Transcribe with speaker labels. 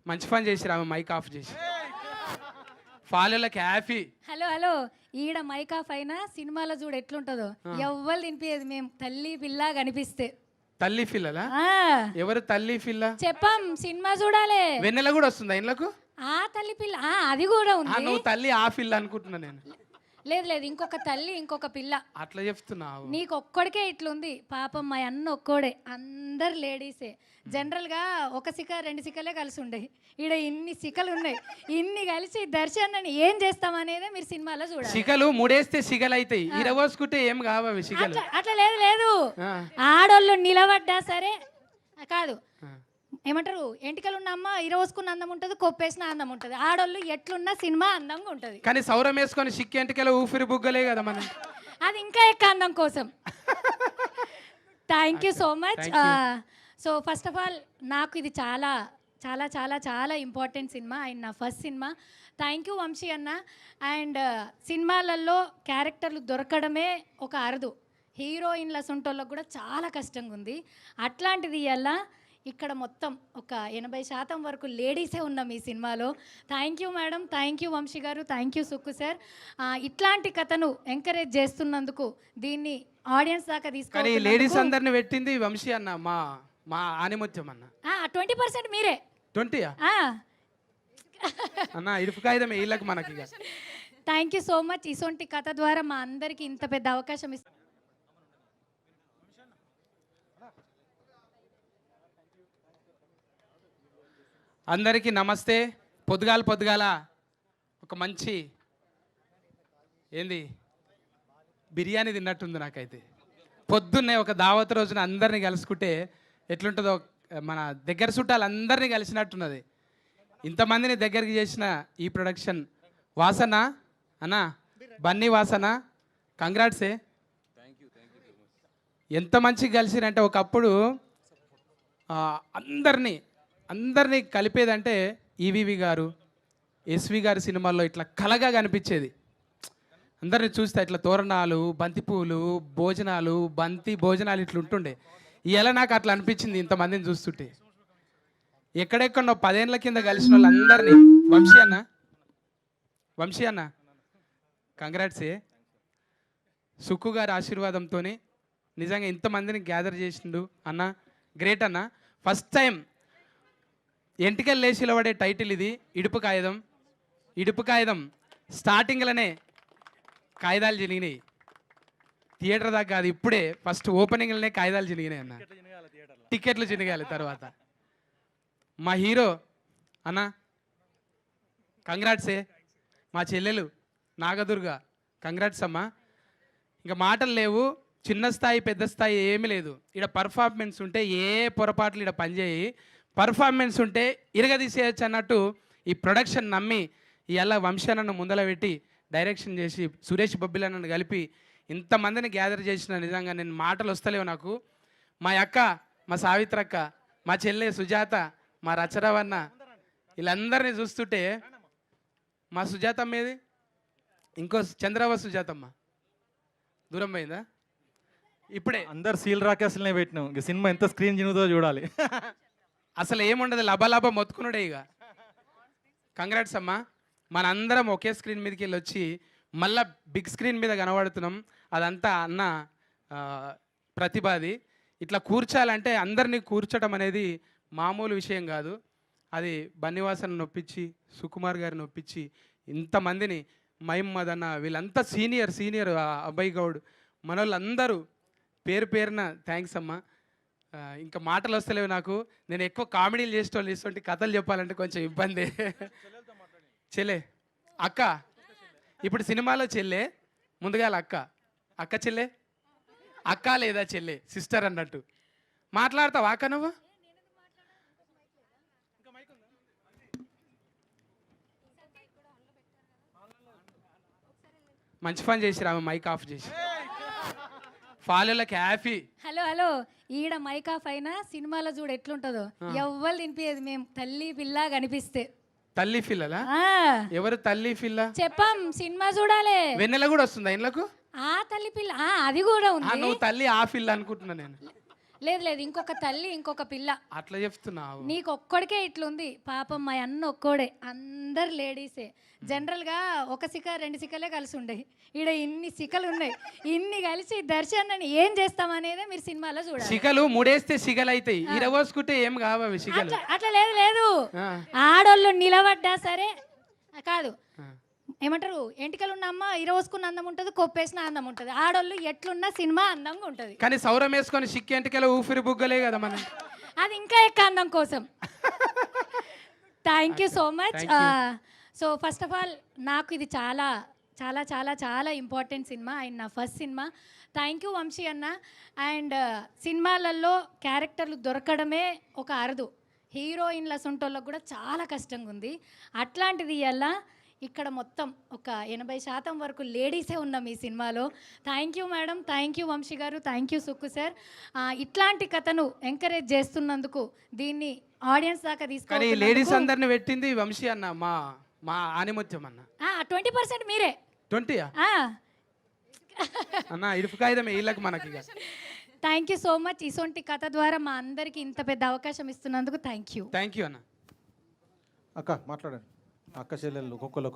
Speaker 1: మంచి పని చేసిరు ఆమె మైక్ ఆఫ్ చేసి ఫాలోలకి హ్యాపీ.
Speaker 2: హలో హలో ఈడ మైక్ ఆఫ్ అయినా సినిమాలో చూడు ఎట్లుంటుందో ఎవ్వరు తినిపించేది మేము తల్లి పిల్ల కనిపిస్తే
Speaker 1: తల్లి పిల్లలా?
Speaker 2: ఆ,
Speaker 1: ఎవరు తల్లి పిల్ల?
Speaker 2: చెప్పాం సినిమా చూడాలి.
Speaker 1: వెన్నెల కూడా వస్తుందా ఇండ్లకు?
Speaker 2: ఆ తల్లి పిల్ల అది కూడా ఉంది.
Speaker 1: నువ్వు తల్లి ఆ పిల్ల అనుకుంటున్నా నేను.
Speaker 2: లేదు లేదు ఇంకొక తల్లి ఇంకొక పిల్ల.
Speaker 1: అట్లా చెప్తున్నావు.
Speaker 2: నీకు ఒక్కడికే ఇట్లుంది పాపం, మా అన్న ఒక్కోడే, అందరు లేడీసే. జనరల్గా ఒక సిక రెండు సికలే కలిసి ఉండేవి, ఈడ ఇన్ని సికలు ఉన్నాయి. ఇన్ని కలిసి దర్శనాన్ని ఏం చేస్తామనేదే మీరు సినిమాలో చూడాలి.
Speaker 1: సిగలు మూడేస్తే సిగలు అవుతాయి, ఇరవోసుకుంటే ఏం కావవి సిగలు.
Speaker 2: అట్లా లేదు లేదు, ఆడోళ్ళు నిలబడ్డా సరే కాదు ఏమంటారు, ఎంటికలు ఉన్న అమ్మ ఇరవోసుకున్న అందం ఉంటుంది, కొప్పేసిన అందం ఉంటుంది. ఆడోళ్ళు ఎట్లున్నా సినిమా అందంగా ఉంటుంది.
Speaker 1: కానీ సౌరం వేసుకొని సిక్కి ఎంటికలు ఊపిరి బుగ్గలే కదా మనం.
Speaker 2: అది ఇంకా ఎక్కువ అందం కోసం. Thank you so much. So first of all నాకు ఇది చాలా చాలా చాలా చాలా ఇంపార్టెంట్ సినిమా అండ్ నా first cinema. Thank you Vamsi అన్న. అండ్ సినిమాలలో క్యారెక్టర్లు దొరకడమే ఒక అరుదు, హీరోయిన్ల సొంటోళ్ళకు కూడా చాలా కష్టంగా ఉంది. అట్లాంటిది ఇలా ఇక్కడ మొత్తం ఒక 80% వరకు లేడీసే ఉన్నాం ఈ సినిమాలో. Thank you madam, thank you Vamsi గారు, థ్యాంక్ యూ సుక్కు సార్. ఇట్లాంటి కథను ఎంకరేజ్ చేస్తున్నందుకు, దీన్ని ఆడియన్స్ దాకా
Speaker 1: తీసుకొని లేడీస్ అందరిని పెట్టింది వంశీ అన్న, మా మా ఆనిముత్యం అన్న.
Speaker 2: 20% మీరే.
Speaker 1: 20 అన్న ఇరుపు కాగితమే వీళ్ళకి మనకి.
Speaker 2: Thank you so much. ఇసొంటి కథ ద్వారా మా అందరికీ ఇంత పెద్ద అవకాశం ఇస్తారు.
Speaker 1: అందరికీ నమస్తే. పొద్దుగాల ఒక మంచి ఏంది బిర్యానీ తిన్నట్టుంది నాకైతే. పొద్దున్నే ఒక దావత్ రోజున అందరినీ కలుసుకుంటే ఎట్లుంటుందో, మన దగ్గర చుట్టాలు అందరినీ కలిసినట్టున్నది. ఇంతమందిని దగ్గరికి చేసిన ఈ ప్రొడక్షన్ వాసన అన్నా, బన్నీ వాసన, కంగ్రాట్సే. ఎంత మంచిగా కలిసినంటే, ఒకప్పుడు అందరినీ కలిపేదంటే ఈవీవి గారు, ఎస్వి గారి సినిమాల్లో ఇట్లా కలగా కనిపించేది. అందరిని చూస్తే ఇట్లా తోరణాలు, బంతిపూలు, భోజనాలు, భోజనాలు ఇట్లా ఉంటుండే. ఇలా నాకు అట్లా అనిపించింది ఇంతమందిని చూస్తుంటే. ఎక్కడెక్కడో 10 ఏళ్ళ కింద కలిసిన వాళ్ళందరినీ వంశీ అన్న కంగ్రాట్సే. సుక్కు గారి ఆశీర్వాదంతో నిజంగా ఇంతమందిని గ్యాదర్ చేసిండు అన్న, గ్రేట్ అన్న. ఫస్ట్ టైం ఎంటికలు లేచిలో పడే టైటిల్ ఇది, ఇడుపు కాగితం. స్టార్టింగ్లోనే కాగితాలు చినిగినాయి, థియేటర్ దాకా కాదు, ఇప్పుడే ఫస్ట్ ఓపెనింగ్లోనే కాగితాలు చినిగినాయి అన్న, టికెట్లు చినిగాలి. తర్వాత మా హీరో అన్న కంగ్రాట్సే. మా చెల్లెలు నాగదుర్గ కంగ్రాట్స్ అమ్మా. ఇంకా మాటలు లేవు, చిన్న స్థాయి పెద్ద స్థాయి ఏమీ లేదు. ఇక్కడ పర్ఫార్మెన్స్ ఉంటే ఏ పొరపాట్లు ఇక్కడ పనిచేయి, పర్ఫార్మెన్స్ ఉంటే ఇరగదీసేయచ్చు అన్నట్టు ఈ ప్రొడక్షన్ నమ్మి ఇలా వంశానన్ను ముందల పెట్టి డైరెక్షన్ చేసి సురేష్ బొబ్బిలన్నను కలిపి ఇంతమందిని గ్యాదర్ చేసిన నిజంగా నేను మాటలు వస్తలేవు నాకు. మా అక్క, మా సావిత్రక్క, మా చెల్లె సుజాత, మా రచరవన్న, వీళ్ళందరినీ చూస్తుంటే, మా సుజాతమ్మ ఏది, ఇంకో చంద్రవ సుజాతమ్మ దూరం పోయిందా? ఇప్పుడే
Speaker 3: అందరు సీల్ రాకేసులనే పెట్టినాం. ఇక సినిమా ఎంత స్క్రీన్ చినుగుతో చూడాలి.
Speaker 1: అసలు ఏముండదు, లబలాబ మొత్తుకునుడే. ఇక కంగ్రాట్స్ అమ్మా. మనందరం ఒకే స్క్రీన్ మీదకి వెళ్ళి వచ్చి మళ్ళీ బిగ్ స్క్రీన్ మీద కనబడుతున్నాం. అదంతా అన్న ప్రతిభది. ఇట్లా కూర్చాలంటే అందరినీ కూర్చోటం అనేది మామూలు విషయం కాదు. అది బన్నివాసన్ నొప్పించి, సుకుమార్ గారిని నొప్పించి, ఇంతమందిని, మహమ్మద్ అన్న, వీళ్ళంతా సీనియర్ అబ్బాయి గౌడ్, మనోళ్ళందరూ పేరున థ్యాంక్స్ అమ్మా. ఇంకా మాటలు వస్తలేవు నాకు. నేను ఎక్కువ కామెడీలు చేసేటోళ్ళు ఇటువంటి కథలు చెప్పాలంటే కొంచెం ఇబ్బంది. చెల్లె అక్క, ఇప్పుడు సినిమాలో చెల్లె, ముందుగా అక్క చెల్లె, అక్క లేదా చెల్లె, సిస్టర్ అన్నట్టు మాట్లాడతావు అక్క నువ్వు? మంచి పని చేసిరు ఆమె మైక్ ఆఫ్ చేసి ఫాలోలకి హ్యాపీ.
Speaker 2: హలో హలో ఈడ మైక్ ఆఫ్ అయినా సినిమాలో చూడు ఎట్లుంటుందో ఎవ్వరు తినిపించేది మేము తల్లి పిల్ల కనిపిస్తే.
Speaker 1: తల్లి పిల్లలా? ఎవరు తల్లి పిల్ల?
Speaker 2: చెప్పాం సినిమా చూడాలి.
Speaker 1: వెన్నెల కూడా వస్తుందా ఇండ్లకు?
Speaker 2: ఆ తల్లి పిల్ల అది కూడా ఉంది.
Speaker 1: నువ్వు తల్లి ఆ పిల్ల అనుకుంటున్నా నేను.
Speaker 2: లేదు లేదు, ఇంకొక తల్లి ఇంకొక పిల్ల.
Speaker 1: అట్లా చెప్తున్నావు.
Speaker 2: నీకు ఒక్కడికే ఇట్లుంది పాపం, మా అన్న ఒక్కోడే, అందరు లేడీసే. జనరల్గా ఒక సిక 2 సికలే కలిసి ఉండే, ఈడ ఇన్ని సికలు ఉన్నాయి. ఇన్ని కలిసి దర్శనాన్ని ఏం చేస్తామనేదే మీరు సినిమాలో చూడాలి.
Speaker 1: సిగలు ముడేస్తే సిగలు అవుతాయి, ఇరవోసుకుంటే ఏం కావవి సిగలు.
Speaker 2: అట్లా లేదు లేదు,
Speaker 1: ఆ.
Speaker 2: ఆడోళ్ళు నిలబడ్డా సరే కాదు,
Speaker 1: ఆ.
Speaker 2: ఏమంటారు, ఎంటికలు ఉన్న అమ్మ ఇరవోసుకున్న అందం ఉంటుంది, కొప్పేసిన అందం ఉంటుంది. ఆడోళ్ళు ఎట్లున్నా సినిమా అందంగా ఉంటుంది.
Speaker 1: కానీ సౌరం వేసుకొని సిక్కేంటికెళ్ళి ఊపిరి బుగ్గలే కదా మనం.
Speaker 2: అది ఇంకా ఎక్కువ అందం కోసం. Thank you so much. So first of all నాకు ఇది చాలా చాలా చాలా చాలా ఇంపార్టెంట్ సినిమా అండ్ నా first cinema. Thank you Vamsi అన్న. అండ్ సినిమాలలో క్యారెక్టర్లు దొరకడమే ఒక అరుదు, హీరోయిన్ల సొంటోళ్ళకు కూడా చాలా కష్టంగా ఉంది. అట్లాంటిది ఇలా ఇక్కడ మొత్తం ఒక 80% వరకు లేడీసే ఉన్నాం ఈ సినిమాలో. Thank you madam, thank you Vamsi గారు, థ్యాంక్ యూ సుక్కు సార్. ఇట్లాంటి కథను ఎంకరేజ్ చేస్తున్నందుకు, దీన్ని ఆడియన్స్ దాకా
Speaker 1: కానీ
Speaker 2: తీసుకొని
Speaker 1: లేడీస్ అందరిని పెట్టింది వంశీ అన్న, మా మా ఆనిముత్యం అన్న.
Speaker 2: 20% మీరే.
Speaker 1: 20 అన్న ఇడుపు కాగితం వీళ్ళకి మనకి.
Speaker 2: Thank you so much. ఇసొంటి కథ ద్వారా మా అందరికి ఇంత పెద్ద అవకాశం ఇస్తున్నందుకు థ్యాంక్ యూ.
Speaker 1: థ్యాంక్ యూ అన్న.
Speaker 3: అక్క మాట్లాడండి. అక్క చెల్లెళ్ళు ఒక్కొక్కరు